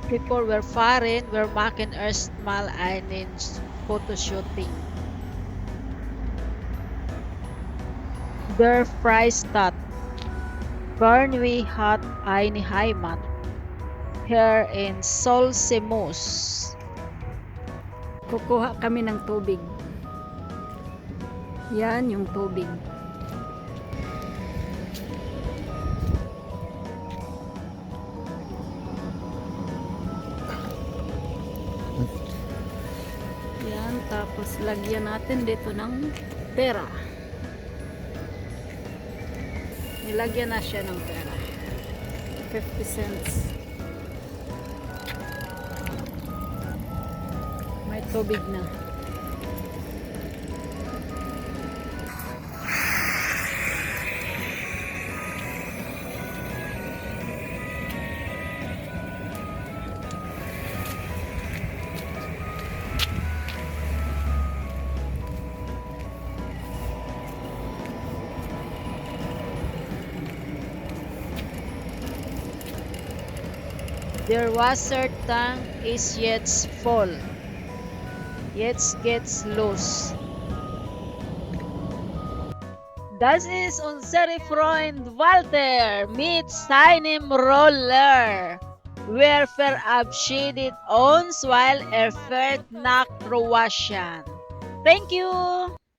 People were foreign, were making erstmal einen Fotoshooting. Der Freistaat. Bernwe hat eine Heimat. Here in Sulzemoos. Kukuha kami ng tubig. Yan yung tubig. Yan, tapos lagyan natin dito ng pera. Nilagyan na siya ng pera. 50 cents. May tubig na. Their water tank is yet full. Jetzt geht's los. Das ist unser Freund Walter mit seinem Roller. Wir verabschiedet uns, weil er fährt nach Kroatien. Thank you!